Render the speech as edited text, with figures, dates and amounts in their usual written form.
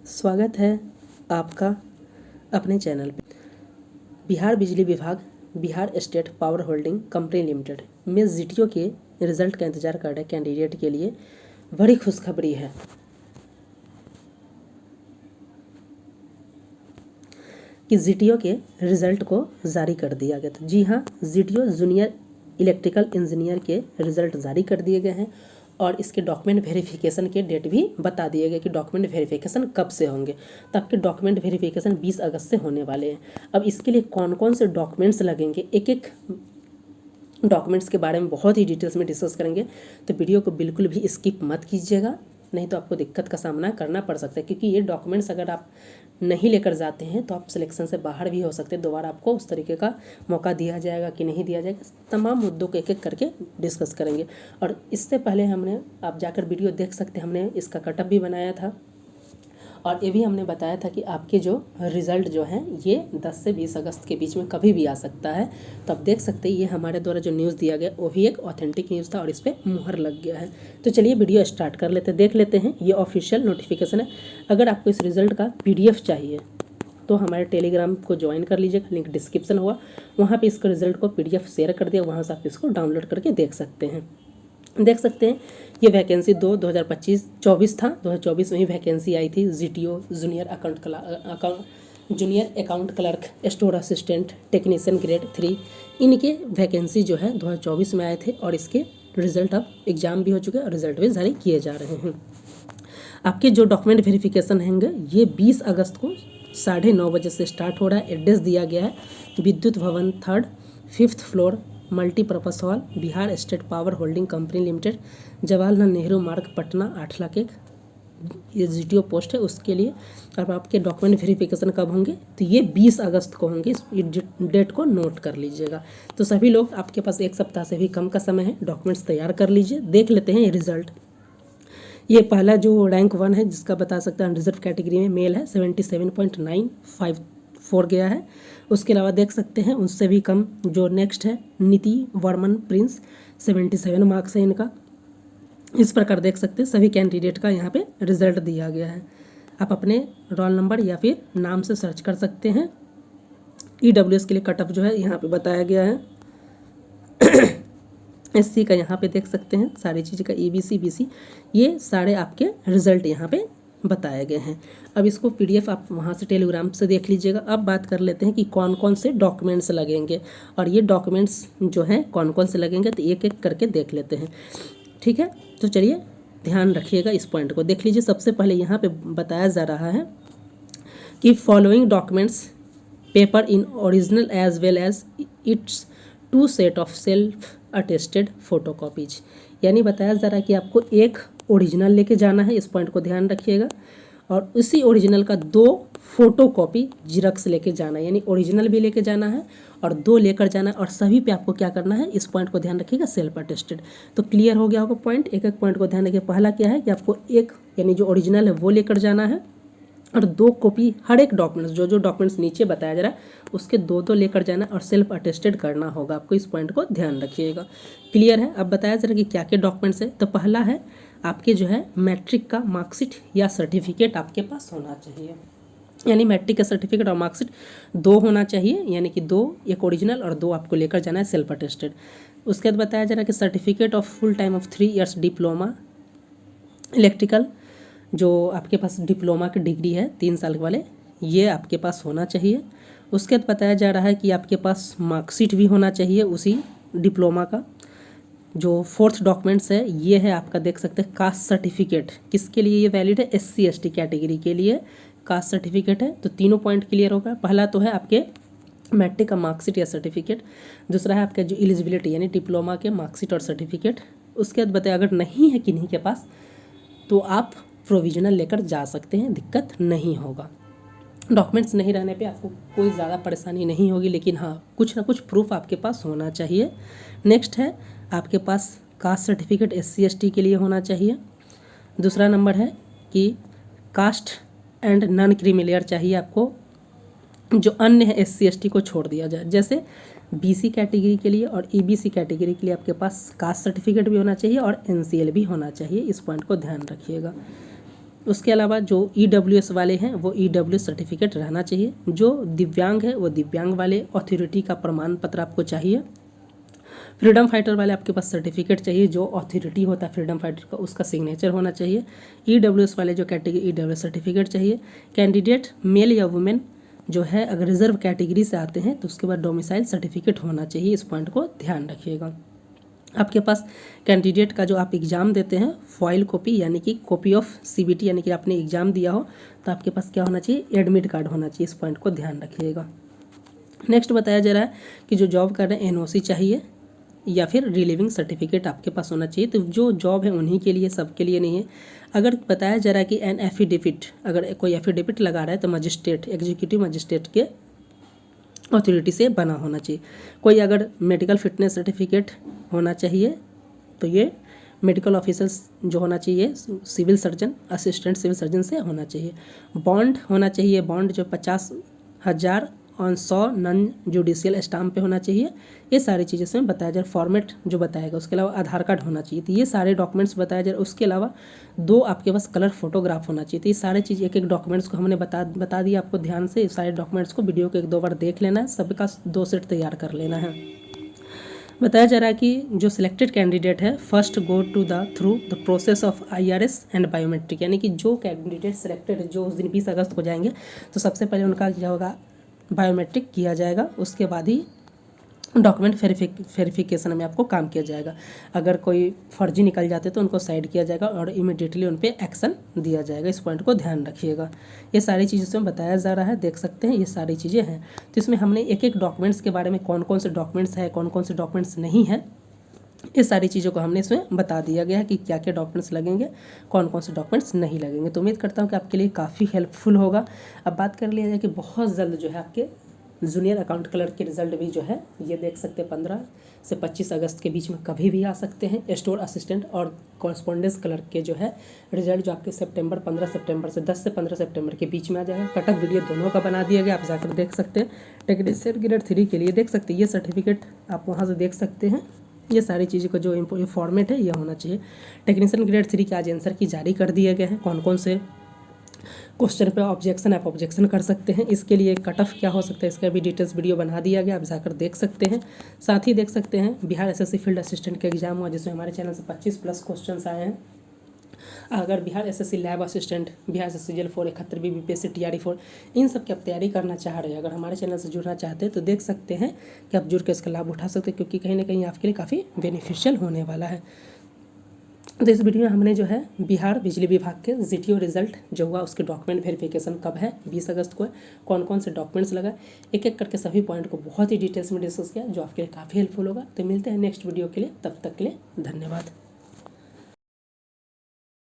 स्वागत है आपका अपने चैनल पे। बिहार बिजली विभाग Bihar state power holding company limited में जीटीओ के रिज़ल्ट का इंतज़ार कर रहे कैंडिडेट के लिए बड़ी खुशखबरी है कि जीटीओ के रिज़ल्ट को जारी कर दिया गया था। जी हाँ, जीटीओ जूनियर इलेक्ट्रिकल इंजीनियर के रिज़ल्ट जारी कर दिए गए हैं और इसके डॉक्यूमेंट वेरिफिकेशन के डेट भी बता दिए गए कि डॉक्यूमेंट वेरिफिकेशन कब से होंगे। तो आपके डॉक्यूमेंट वेरिफिकेशन 20 अगस्त से होने वाले हैं। अब इसके लिए कौन कौन से डॉक्यूमेंट्स लगेंगे, एक एक डॉक्यूमेंट्स के बारे में बहुत ही डिटेल्स में डिस्कस करेंगे। तो वीडियो को बिल्कुल भी स्किप मत कीजिएगा, नहीं तो आपको दिक्कत का सामना करना पड़ सकता है, क्योंकि ये डॉक्यूमेंट्स अगर आप नहीं लेकर जाते हैं तो आप सिलेक्शन से बाहर भी हो सकते हैं। दोबारा आपको उस तरीके का मौका दिया जाएगा कि नहीं दिया जाएगा, तमाम मुद्दों को एक एक करके डिस्कस करेंगे। और इससे पहले आप जाकर वीडियो देख सकते हैं, हमने इसका कटअप भी बनाया था और ये भी हमने बताया था कि आपके जो रिज़ल्ट जो हैं ये 10 से 20 अगस्त के बीच में कभी भी आ सकता है। तो आप देख सकते हैं ये हमारे द्वारा जो न्यूज़ दिया गया वो भी एक ऑथेंटिक न्यूज़ था और इस पर मुहर लग गया है। तो चलिए वीडियो स्टार्ट कर लेते हैं, देख लेते हैं। ये ऑफिशियल नोटिफिकेशन है। अगर आपको इस रिज़ल्ट का PDF चाहिए तो हमारे टेलीग्राम को ज्वाइन कर लीजिएगा, लिंक डिस्क्रिप्शन हुआ, वहाँ पे इसका रिज़ल्ट को PDF शेयर कर दिया, वहाँ से आप इसको डाउनलोड करके देख सकते हैं। देख सकते हैं ये वैकेंसी 2024 था। 2024 में ही वैकेंसी आई थी GTO junior account clerk, store assistant, technician grade 3, इनके वैकेंसी जो है 2024 में आए थे और इसके रिज़ल्ट अब एग्ज़ाम भी हो चुके हैं और रिज़ल्ट भी जारी किए जा रहे हैं। आपके जो डॉक्यूमेंट वेरिफिकेशन होंगे ये 20 अगस्त को 9:30 बजे से स्टार्ट हो रहा है। एड्रेस दिया गया है विद्युत भवन 3rd 5th floor, multipurpose hall, Bihar state power holding company limited, Jawaharlal Nehru मार्ग, पटना 8,01,000। ये जीटीओ पोस्ट है उसके लिए। अब आपके डॉक्यूमेंट वेरिफिकेशन कब होंगे तो ये 20 अगस्त को होंगे, इस डेट को नोट कर लीजिएगा। तो सभी लोग, आपके पास एक सप्ताह से भी कम का समय है, डॉक्यूमेंट्स तैयार कर लीजिए। देख लेते हैं ये रिज़ल्ट। ये पहला जो रैंक 1 है जिसका बता सकते हैं रिजर्व कैटेगरी में मेल है, 77.954 गया है। उसके अलावा देख सकते हैं उससे भी कम जो नेक्स्ट है नीति वर्मन प्रिंस, 77 मार्क्स है इनका। इस प्रकार देख सकते हैं सभी कैंडिडेट का यहाँ पे रिजल्ट दिया गया है। आप अपने रोल नंबर या फिर नाम से सर्च कर सकते हैं। EWS के लिए कट ऑफ जो है यहाँ पे बताया गया है। SC का यहाँ पे देख सकते हैं सारी चीज़ का, EBC BC, ये सारे आपके रिज़ल्ट यहाँ पे बताए गए हैं। अब इसको PDF आप वहाँ से टेलीग्राम से देख लीजिएगा। अब बात कर लेते हैं कि कौन कौन से डॉक्यूमेंट्स लगेंगे और ये डॉक्यूमेंट्स जो हैं कौन कौन से लगेंगे, तो एक एक करके देख लेते हैं, ठीक है। तो चलिए ध्यान रखिएगा, इस पॉइंट को देख लीजिए। सबसे पहले यहाँ पे बताया जा रहा है कि following documents paper in original as well as its 2 set of self attested photocopies, यानी बताया जा रहा है कि आपको एक ओरिजिनल लेके जाना है, इस पॉइंट को ध्यान रखिएगा, और उसी ओरिजिनल का 2 फोटोकॉपी जिरक्स लेके जाना है, यानी ओरिजिनल भी लेके जाना है और 2 लेकर जाना है। और सभी पे आपको क्या करना है, इस पॉइंट को ध्यान रखिएगा, सेल्फ अटेस्टेड। तो क्लियर हो गया होगा पॉइंट। एक एक पॉइंट को ध्यान रखिए। पहला क्या है कि आपको एक यानी जो ओरिजिनल है वो लेकर जाना है और 2 कॉपी हर एक डॉक्यूमेंट्स, जो डॉक्यूमेंट्स नीचे बताया जा रहा है उसके 2 लेकर जाना और सेल्फ अटेस्टेड करना होगा आपको, इस पॉइंट को ध्यान रखिएगा। क्लियर है। अब बताया जा रहा है कि क्या क्या डॉक्यूमेंट्स है। तो पहला है आपके जो है मैट्रिक का मार्कशीट या सर्टिफिकेट आपके पास होना चाहिए, यानी मैट्रिक का सर्टिफिकेट और मार्कशीट 2 होना चाहिए, यानी कि 2, एक ओरिजिनल और 2 आपको लेकर जाना है सेल्फ अटेस्टेड। उसके बाद बताया जा रहा है कि certificate of full time of 3 years diploma electrical, जो आपके पास डिप्लोमा की डिग्री है 3 साल वाले, ये आपके पास होना चाहिए। उसके बाद बताया जा रहा है कि आपके पास मार्कशीट भी होना चाहिए उसी डिप्लोमा का। जो 4th डॉक्यूमेंट्स है ये है आपका, देख सकते हैं कास्ट सर्टिफिकेट। किसके लिए ये वैलिड है, SC ST कैटेगरी के लिए कास्ट सर्टिफिकेट है। तो तीनों पॉइंट क्लियर होगा। पहला तो है आपके मैट्रिक का मार्कशीट या सर्टिफिकेट, दूसरा है आपका जो एलिजिबिलिटी यानी डिप्लोमा के मार्कशीट और सर्टिफिकेट। उसके बाद बताया अगर नहीं है किन्हीं के पास तो आप प्रोविजनल लेकर जा सकते हैं, दिक्कत नहीं होगा। डॉक्यूमेंट्स नहीं रहने पे आपको कोई ज़्यादा परेशानी नहीं होगी, लेकिन हाँ कुछ ना कुछ प्रूफ आपके पास होना चाहिए। नेक्स्ट है आपके पास कास्ट सर्टिफिकेट SC ST के लिए होना चाहिए। दूसरा नंबर है कि कास्ट एंड नॉन क्रीमिलियर चाहिए आपको, जो अन्य है SC ST को छोड़ दिया जाए। जैसे BC कैटेगरी के लिए और EBC कैटेगरी के लिए आपके पास कास्ट सर्टिफिकेट भी होना चाहिए और NCL भी होना चाहिए, इस पॉइंट को ध्यान रखिएगा। उसके अलावा जो EWS वाले हैं वो EWS सर्टिफिकेट रहना चाहिए। जो दिव्यांग है वो दिव्यांग वाले अथॉरिटी का प्रमाण पत्र आपको चाहिए। फ्रीडम फाइटर वाले आपके पास सर्टिफिकेट चाहिए, जो अथॉरिटी होता है फ्रीडम फाइटर का उसका सिग्नेचर होना चाहिए। EWS वाले जो कैटेगरी EWS सर्टिफिकेट चाहिए। कैंडिडेट मेल या वुमेन जो है अगर रिजर्व कैटेगरी से आते हैं तो उसके बाद डोमिसाइल सर्टिफिकेट होना चाहिए, इस पॉइंट को ध्यान रखिएगा। आपके पास कैंडिडेट का जो आप एग्ज़ाम देते हैं फॉइल कॉपी यानी कि कॉपी ऑफ CBT यानी कि आपने एग्ज़ाम दिया हो तो आपके पास क्या होना चाहिए, एडमिट कार्ड होना चाहिए, इस पॉइंट को ध्यान रखिएगा। नेक्स्ट बताया जा रहा है कि जो जॉब कर रहे हैं NOC चाहिए या फिर रिलीविंग सर्टिफिकेट आपके पास होना चाहिए। तो जो जॉब है उन्हीं के लिए, सबके लिए नहीं है। अगर बताया जा रहा है कि एन एफिडेविट, अगर कोई एफिडेविट लगा रहा है तो मजिस्ट्रेट, एग्जीक्यूटिव मजिस्ट्रेट के अथॉरिटी से बना होना चाहिए। कोई अगर मेडिकल फिटनेस सर्टिफिकेट होना चाहिए तो ये मेडिकल ऑफिसर्स जो होना चाहिए civil surgeon, assistant civil surgeon से होना चाहिए। बॉन्ड होना चाहिए, बॉन्ड जो 50,000 ऑन 100 नॉन जुडिशियल स्टाम्प पे होना चाहिए। ये सारी चीज़ें इसमें बताया जा रहा है, फॉर्मेट जो बताएगा। उसके अलावा आधार कार्ड होना चाहिए। तो ये सारे डॉक्यूमेंट्स बताया जा रहा है। उसके अलावा 2 आपके पास कलर फोटोग्राफ होना चाहिए। तो ये सारे चीज़ एक एक डॉक्यूमेंट्स को हमने बता दिया आपको ध्यान से। सारे डॉक्यूमेंट्स को वीडियो को 1-2 बार देख लेना है, सबका 2 सेट तैयार कर लेना है। बताया जा रहा है कि जो सिलेक्टेड कैंडिडेट है first go to the through the process of IRS and biometric, यानी कि जो कैंडिडेट सिलेक्टेड है जो उस दिन 20 अगस्त को जाएंगे तो सबसे पहले उनका क्या होगा, बायोमेट्रिक किया जाएगा। उसके बाद ही डॉक्यूमेंट वेरिफिकेशन में आपको काम किया जाएगा। अगर कोई फर्जी निकल जाते तो उनको साइड किया जाएगा और इमीडिएटली उन पर एक्शन दिया जाएगा, इस पॉइंट को ध्यान रखिएगा। ये सारी चीज़ें इसमें बताया जा रहा है, देख सकते हैं ये सारी चीज़ें हैं। तो इसमें हमने एक एक डॉक्यूमेंट्स के बारे में कौन कौन से डॉक्यूमेंट्स हैं, कौन कौन से डॉक्यूमेंट्स नहीं हैं, ये सारी चीज़ों को हमने इसमें बता दिया गया है कि क्या क्या डॉक्यूमेंट्स लगेंगे, कौन कौन से डॉक्यूमेंट्स नहीं लगेंगे। तो उम्मीद करता हूँ कि आपके लिए काफ़ी हेल्पफुल होगा। अब बात कर लिया जाए कि बहुत जल्द जो है आपके जूनियर अकाउंट क्लर्क के रिजल्ट भी जो है ये देख सकते हैं 15 से 25 अगस्त के बीच में कभी भी आ सकते हैं। स्टोर असिस्टेंट और कॉरेस्पॉन्डेंस क्लर्क के जो है रिजल्ट जो आपके 15 सितंबर से 10 से 15 सितंबर के बीच में आ जाएगा। कटअप वीडियो दोनों का बना दिया गया, आप जाकर देख सकते हैं। टेक्नीशियन ग्रेड 3 के लिए देख सकते हैं, ये सर्टिफिकेट आप वहाँ से देख सकते हैं। ये सारी चीज़ों का जो फॉर्मेट है ये होना चाहिए। टेक्नीशियन ग्रेड 3 के आज आंसर की जारी कर दिए गए हैं, कौन कौन से क्वेश्चन पे ऑब्जेक्शन आप ऑब्जेक्शन कर सकते हैं। इसके लिए कट ऑफ क्या हो सकता है इसका भी डिटेल्स वीडियो बना दिया गया, आप जाकर देख सकते हैं। साथ ही देख सकते हैं बिहार SSC फील्ड असिस्टेंट का एग्जाम हुआ जिसमें हमारे चैनल से 25+ क्वेश्चन आए हैं। अगर Bihar SSC lab assistant, Bihar SSC jail 4, 71 BPSC TRE 4 इन सब की आप तैयारी करना चाह रहे हैं, अगर हमारे चैनल से जुड़ना चाहते हैं तो देख सकते हैं कि आप जुड़ के इसका लाभ उठा सकते हैं, क्योंकि कहीं ना कहीं आपके लिए काफ़ी बेनिफिशियल होने वाला है। तो इस वीडियो में हमने जो है बिहार बिजली विभाग के GTO रिजल्ट जो हुआ उसके डॉक्यूमेंट वेरिफिकेशन कब है, 20 अगस्त को है, कौन कौन से डॉक्यूमेंट्स लगा, एक एक करके सभी पॉइंट को बहुत ही डिटेल्स में डिस्कस किया जो आपके लिए काफ़ी हेल्पफुल होगा। तो मिलते हैं नेक्स्ट वीडियो के लिए, तब तक के लिए धन्यवाद।